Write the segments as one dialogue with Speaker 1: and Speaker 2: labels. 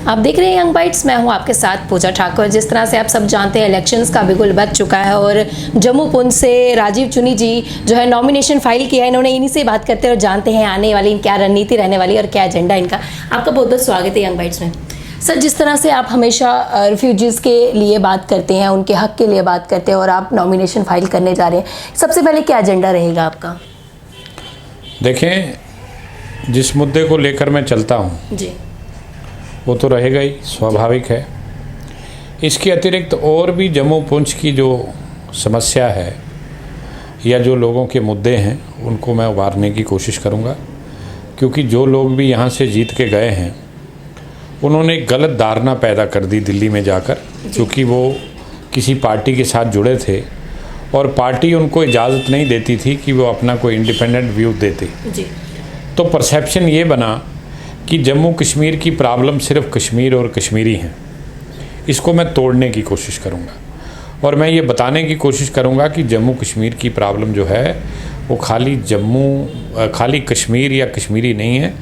Speaker 1: आप देख रहे हैं यंग बाइट्स, मैं हूं आपके साथ पूजा ठाकुर। जिस तरह से आप सब जानते हैं इलेक्शंस का बिगुल बज चुका है और जम्मू पुंछ से राजीव चुनी जी जो है नॉमिनेशन फाइल किया है। इन्होंने इन्हीं से बात करते हैं और जानते हैं आने वाली क्या रणनीति रहने वाली और क्या एजेंडा इनका। आपका बहुत बहुत स्वागत है यंग बाइट्स में। सर, जिस तरह से आप हमेशा रिफ्यूजीज़ के लिए बात करते हैं, उनके हक के लिए बात करते हैं और आप नॉमिनेशन फाइल करने जा रहे हैं, सबसे पहले क्या एजेंडा रहेगा आपका?
Speaker 2: देखें, जिस मुद्दे को लेकर मैं चलता हूँ
Speaker 1: जी,
Speaker 2: वो तो रहेगा ही, स्वाभाविक है। इसके अतिरिक्त और भी जम्मू पुंछ की जो समस्या है या जो लोगों के मुद्दे हैं उनको मैं उभारने की कोशिश करूँगा, क्योंकि जो लोग भी यहाँ से जीत के गए हैं उन्होंने एक गलत धारणा पैदा कर दी दिल्ली में जाकर, क्योंकि वो किसी पार्टी के साथ जुड़े थे और पार्टी उनको इजाज़त नहीं देती थी कि वो अपना कोई इंडिपेंडेंट व्यू देते।
Speaker 1: जी।
Speaker 2: तो परसेप्शन ये बना कि जम्मू कश्मीर की प्रॉब्लम सिर्फ कश्मीर और कश्मीरी हैं। इसको मैं तोड़ने की कोशिश करूँगा और मैं ये बताने की कोशिश करूँगा कि जम्मू कश्मीर की प्रॉब्लम जो है वो खाली कश्मीर या कश्मीरी नहीं है।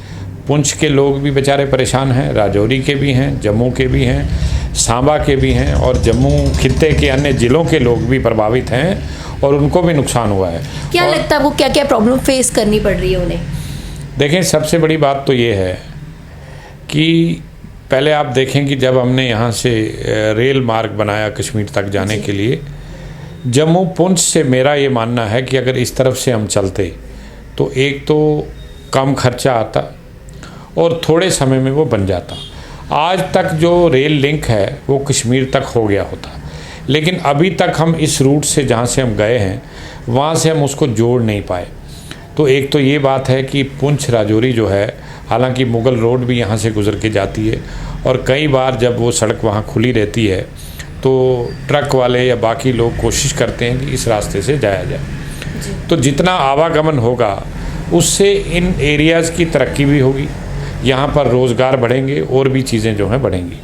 Speaker 2: पुंछ के लोग भी बेचारे परेशान हैं, राजौरी के भी हैं, जम्मू के भी हैं, सांबा के भी हैं और जम्मू खित्ते के अन्य ज़िलों के लोग भी प्रभावित हैं और उनको भी नुकसान हुआ है।
Speaker 1: क्या लगता है वो क्या क्या प्रॉब्लम फेस करनी पड़ रही है उन्हें?
Speaker 2: देखें, सबसे बड़ी बात तो ये है कि पहले आप देखें कि जब हमने यहाँ से रेल मार्ग बनाया कश्मीर तक जाने के लिए, जम्मू पुंछ से मेरा ये मानना है कि अगर इस तरफ से हम चलते तो एक तो कम खर्चा आता और थोड़े समय में वो बन जाता। आज तक जो रेल लिंक है वो कश्मीर तक हो गया होता, लेकिन अभी तक हम इस रूट से जहाँ से हम गए हैं वहाँ से हम उसको जोड़ नहीं पाए। तो एक तो ये बात है कि पुंछ राजौरी जो है, हालांकि मुगल रोड भी यहाँ से गुजर के जाती है और कई बार जब वो सड़क वहाँ खुली रहती है तो ट्रक वाले या बाकी लोग कोशिश करते हैं कि इस रास्ते से जाया जाए। तो जितना आवागमन होगा उससे इन एरियाज़ की तरक्की भी होगी, यहाँ पर रोज़गार बढ़ेंगे और भी चीज़ें जो हैं बढ़ेंगी।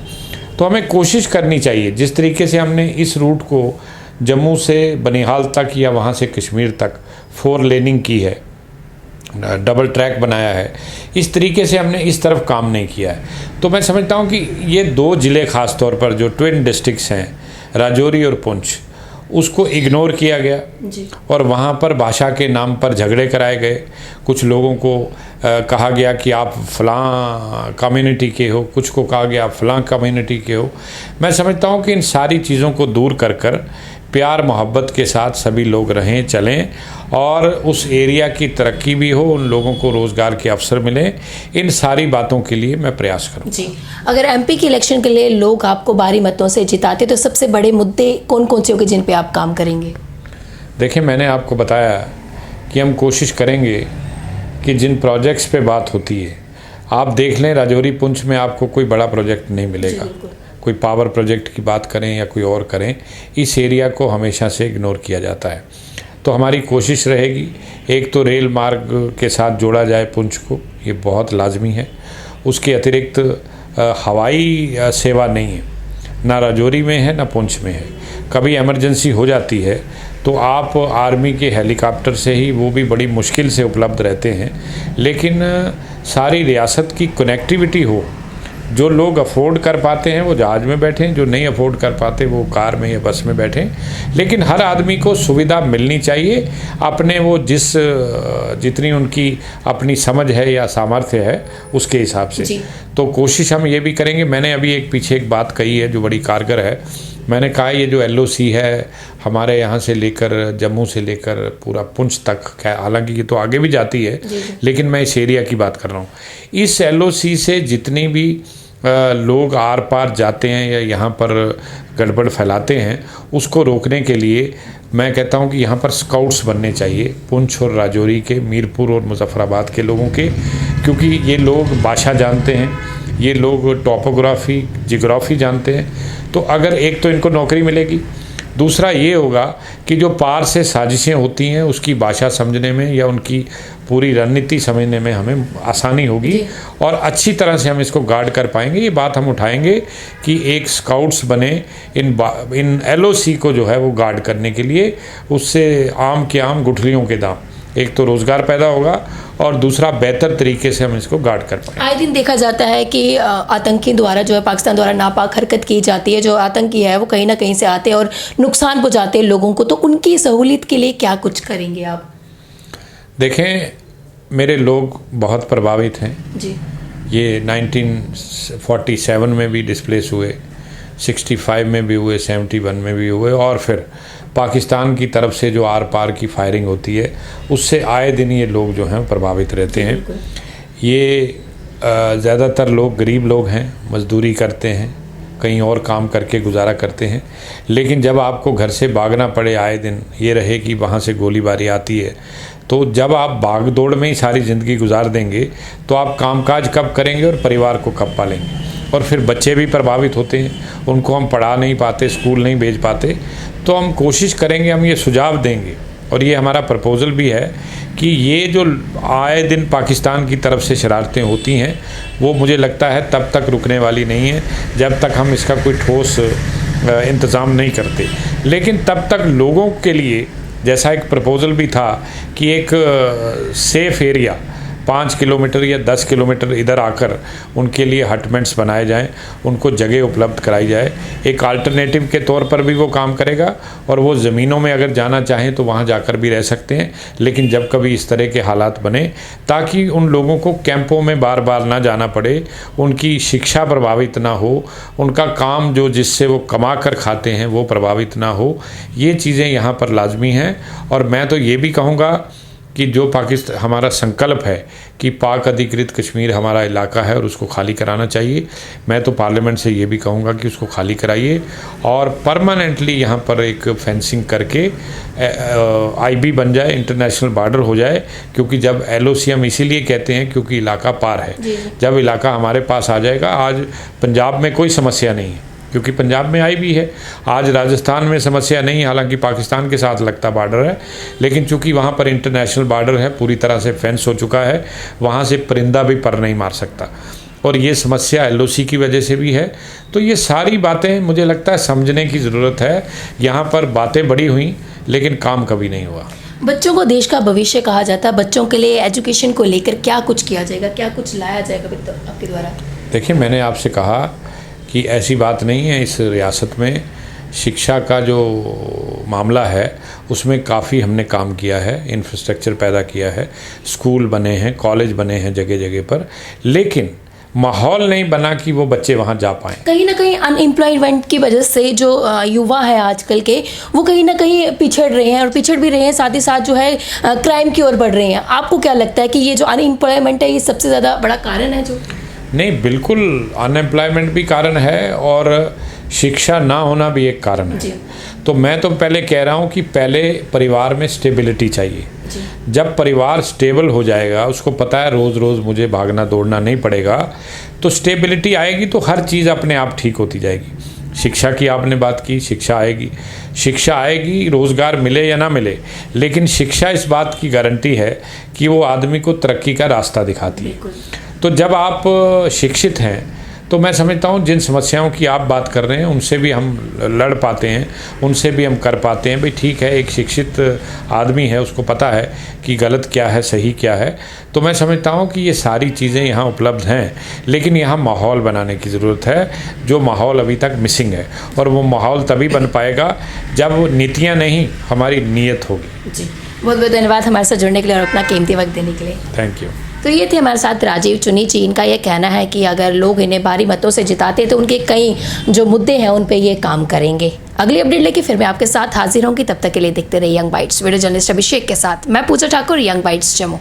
Speaker 2: तो हमें कोशिश करनी चाहिए, जिस तरीके से हमने इस रूट को जम्मू से बनिहाल तक या वहाँ से कश्मीर तक 4 लेनिंग की है, डबल ट्रैक बनाया है, इस तरीके से हमने इस तरफ काम नहीं किया है। तो मैं समझता हूँ कि ये 2 ज़िले ख़ास तौर पर जो ट्विन डिस्ट्रिक्ट्स हैं, राजौरी और पुंछ, उसको इग्नोर किया गया
Speaker 1: जी।
Speaker 2: और वहाँ पर भाषा के नाम पर झगड़े कराए गए। कुछ लोगों को कहा गया कि आप फ़लाँ कम्युनिटी के हो, कुछ को कहा गया आप फ़लाँ कम्युनिटी के हो। मैं समझता हूँ कि इन सारी चीज़ों को दूर कर प्यार मोहब्बत के साथ सभी लोग रहें चलें और उस एरिया की तरक्की भी हो, उन लोगों को रोज़गार के अवसर मिलें। इन सारी बातों के लिए मैं प्रयास करूँ।
Speaker 1: जी, अगर एमपी के इलेक्शन के लिए लोग आपको भारी मतों से जिताते तो सबसे बड़े मुद्दे कौन कौन से होंगे जिन पे आप काम करेंगे?
Speaker 2: देखिए, मैंने आपको बताया कि हम कोशिश करेंगे कि जिन प्रोजेक्ट्स पे बात होती है, आप देख लें राजौरी पुंछ में आपको कोई बड़ा प्रोजेक्ट नहीं मिलेगा। कोई पावर प्रोजेक्ट की बात करें या कोई और करें, इस एरिया को हमेशा से इग्नोर किया जाता है। तो हमारी कोशिश रहेगी, एक तो रेल मार्ग के साथ जोड़ा जाए पुंछ को, ये बहुत लाजमी है। उसके अतिरिक्त हवाई सेवा नहीं है, ना राजौरी में है ना पुंछ में है। कभी इमरजेंसी हो जाती है तो आप आर्मी के हेलीकॉप्टर से ही, वो भी बड़ी मुश्किल से उपलब्ध रहते हैं, लेकिन सारी रियासत की कनेक्टिविटी हो। जो लोग अफोर्ड कर पाते हैं वो जहाज़ में बैठें, जो नहीं अफोर्ड कर पाते वो कार में या बस में बैठें, लेकिन हर आदमी को सुविधा मिलनी चाहिए अपने वो जितनी उनकी अपनी समझ है या सामर्थ्य है उसके हिसाब से। तो कोशिश हम ये भी करेंगे। मैंने अभी पीछे एक बात कही है जो बड़ी कारगर है। मैंने कहा ये जो LOC है हमारे यहाँ से लेकर जम्मू से लेकर पूरा पुंछ तक, हालांकि ये तो आगे भी जाती है, लेकिन मैं इस एरिया की बात कर रहा हूँ। इस LOC से जितनी भी लोग आर पार जाते हैं या यहाँ पर गड़बड़ फैलाते हैं, उसको रोकने के लिए मैं कहता हूँ कि यहाँ पर स्काउट्स बनने चाहिए, पुंछ और राजौरी के, मीरपुर और मुजफ्फराबाद के लोगों के, क्योंकि ये लोग भाषा जानते हैं, ये लोग टोपोग्राफी जियोग्राफी जानते हैं। तो अगर एक तो इनको नौकरी मिलेगी, दूसरा ये होगा कि जो पार से साजिशें होती हैं उसकी भाषा समझने में या उनकी पूरी रणनीति समझने में हमें आसानी होगी और अच्छी तरह से हम इसको गार्ड कर पाएंगे। ये बात हम उठाएंगे कि एक स्काउट्स बने इन LOC को जो है वो गार्ड करने के लिए। उससे आम के आम गुठलियों के दाम, एक तो रोज़गार पैदा होगा और दूसरा बेहतर तरीके से हम इसको गार्ड कर पाएँ।
Speaker 1: आए दिन देखा जाता है कि आतंकी द्वारा जो है पाकिस्तान द्वारा नापाक हरकत की जाती है, जो आतंकी है वो कहीं ना कहीं से आते हैं और नुकसान पहुंचाते हैं लोगों को, तो उनकी सहूलियत के लिए क्या कुछ करेंगे आप?
Speaker 2: देखें, मेरे लोग बहुत प्रभावित हैं
Speaker 1: जी।
Speaker 2: ये 1947 में भी डिस्प्लेस हुए, 65 में भी हुए, 71 में भी हुए, और फिर पाकिस्तान की तरफ से जो आर पार की फायरिंग होती है उससे आए दिन ये लोग जो हैं प्रभावित रहते हैं। ये ज़्यादातर लोग गरीब लोग हैं, मजदूरी करते हैं, कहीं और काम करके गुजारा करते हैं, लेकिन जब आपको घर से भागना पड़े आए दिन, ये रहे कि वहाँ से गोलीबारी आती है, तो जब आप भाग दौड़ में ही सारी ज़िंदगी गुजार देंगे तो आप कामकाज कब करेंगे और परिवार को कब पालेंगे? और फिर बच्चे भी प्रभावित होते हैं, उनको हम पढ़ा नहीं पाते, स्कूल नहीं भेज पाते। तो हम कोशिश करेंगे, हम ये सुझाव देंगे और ये हमारा प्रपोज़ल भी है कि ये जो आए दिन पाकिस्तान की तरफ से शरारतें होती हैं वो मुझे लगता है तब तक रुकने वाली नहीं है जब तक हम इसका कोई ठोस इंतज़ाम नहीं करते। लेकिन तब तक लोगों के लिए, जैसा एक प्रपोज़ल भी था कि एक सेफ़ एरिया 5 किलोमीटर या 10 किलोमीटर इधर आकर उनके लिए हटमेंट्स बनाए जाएं, उनको जगह उपलब्ध कराई जाए, एक अल्टरनेटिव के तौर पर भी वो काम करेगा। और वो ज़मीनों में अगर जाना चाहें तो वहाँ जाकर भी रह सकते हैं, लेकिन जब कभी इस तरह के हालात बने, ताकि उन लोगों को कैंपों में बार बार ना जाना पड़े, उनकी शिक्षा प्रभावित ना हो, उनका काम जो जिससे वो कमा कर खाते हैं वो प्रभावित ना हो, ये चीज़ें यहाँ पर लाजमी हैं। और मैं तो ये भी कहूँगा कि जो पाकिस्तान हमारा संकल्प है कि पाक अधिकृत कश्मीर हमारा इलाका है और उसको खाली कराना चाहिए, मैं तो पार्लियामेंट से ये भी कहूँगा कि उसको खाली कराइए और परमानेंटली यहाँ पर एक फेंसिंग करके आईबी बन जाए, इंटरनेशनल बॉर्डर हो जाए। क्योंकि जब LOC हम इसीलिए कहते हैं क्योंकि इलाका पार है, जब इलाका हमारे पास आ जाएगा, आज पंजाब में कोई समस्या नहीं है क्योंकि पंजाब में आई भी है, आज राजस्थान में समस्या नहीं, हालांकि पाकिस्तान के साथ लगता बॉर्डर है, लेकिन चूंकि वहाँ पर इंटरनेशनल बॉर्डर है, पूरी तरह से फेंस हो चुका है, वहाँ से परिंदा भी पर नहीं मार सकता। और ये समस्या LOC की वजह से भी है। तो ये सारी बातें मुझे लगता है समझने की ज़रूरत है। यहाँ पर बातें बड़ी हुई लेकिन काम कभी नहीं हुआ।
Speaker 1: बच्चों को देश का भविष्य कहा जाता है, बच्चों के लिए एजुकेशन को लेकर क्या कुछ किया जाएगा, क्या कुछ लाया जाएगा आपके द्वारा? देखिए,
Speaker 2: मैंने आपसे कहा कि ऐसी बात नहीं है, इस रियासत में शिक्षा का जो मामला है उसमें काफ़ी हमने काम किया है, इंफ्रास्ट्रक्चर पैदा किया है, स्कूल बने हैं, कॉलेज बने हैं जगह जगह पर, लेकिन माहौल नहीं बना कि वो बच्चे वहाँ जा पाएँ।
Speaker 1: कहीं ना कहीं अनएम्प्लॉयमेंट की वजह से जो युवा है आजकल के, वो कहीं ना कहीं पिछड़ रहे हैं और पिछड़ भी रहे हैं, साथ ही साथ जो है क्राइम की ओर बढ़ रहे हैं। आपको क्या लगता है कि ये जो अनएम्प्लॉयमेंट है ये सबसे ज़्यादा बड़ा कारण है? जो
Speaker 2: नहीं, बिल्कुल अनएम्प्लॉयमेंट भी कारण है और शिक्षा ना होना भी एक कारण है। तो मैं तो पहले कह रहा हूँ कि पहले परिवार में स्टेबिलिटी चाहिए। जब परिवार स्टेबल हो जाएगा, उसको पता है रोज़ रोज़ मुझे भागना दौड़ना नहीं पड़ेगा, तो स्टेबिलिटी आएगी तो हर चीज़ अपने आप ठीक होती जाएगी। शिक्षा की आपने बात की, शिक्षा आएगी, रोज़गार मिले या ना मिले, लेकिन शिक्षा इस बात की गारंटी है कि वो आदमी को तरक्की का रास्ता दिखाती है। तो जब आप शिक्षित हैं तो मैं समझता हूँ जिन समस्याओं की आप बात कर रहे हैं उनसे भी हम लड़ पाते हैं, उनसे भी हम कर पाते हैं। भाई ठीक है, एक शिक्षित आदमी है, उसको पता है कि गलत क्या है, सही क्या है। तो मैं समझता हूँ कि ये सारी चीज़ें यहाँ उपलब्ध हैं, लेकिन यहाँ माहौल बनाने की ज़रूरत है, जो माहौल अभी तक मिसिंग है। और वो माहौल तभी बन पाएगा जब नीतियाँ नहीं, हमारी नीयत होगी।
Speaker 1: जी, बहुत बहुत धन्यवाद हमारे साथ जुड़ने के लिए और अपना कीमती वक्त देने के लिए।
Speaker 2: Thank you.
Speaker 1: तो ये थे हमारे साथ राजीव चुनी जी। इनका ये कहना है कि अगर लोग इन्हें भारी मतों से जिताते तो उनके कई जो मुद्दे हैं उन पे ये काम करेंगे। अगली अपडेट लेके फिर मैं आपके साथ हाजिर होंगी, तब तक के लिए देखते रहिए यंग बाइट्स। वीडियो जर्नलिस्ट अभिषेक के साथ मैं पूजा ठाकुर, यंग बाइट्स जम्मू।